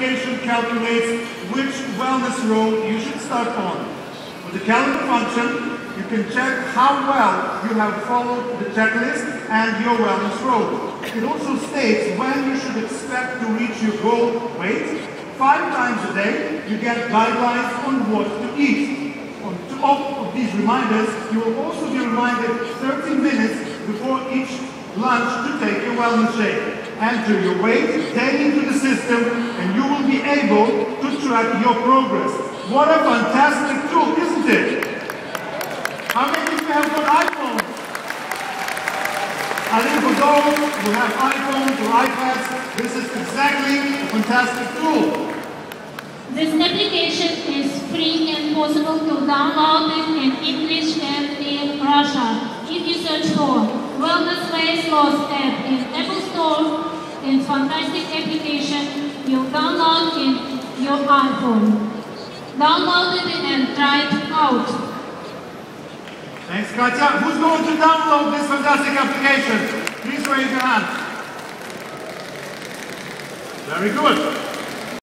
application calculates which wellness road you should start on. With the calendar function, you can check how well you have followed the checklist and your wellness road. It also states when you should expect to reach your goal weight. 5 times a day, you get guidelines on what to eat. On top of these reminders, you will also be reminded 30 minutes before each lunch to take your wellness shake. Enter your weight daily into the system and you will be able to track your progress. What a fantastic tool, isn't it? How many of you have got iPhones? I think for those who have iPhones or iPads, this is exactly a fantastic tool. This application is free and possible to download it in English and in Russian. If you search for Wellness Weight Loss app in Apple Store, it's fantastic application you download in your iPhone. Download it and try it out. Thanks, Katya. Who's going to download this fantastic application? Please raise your hand. Very good.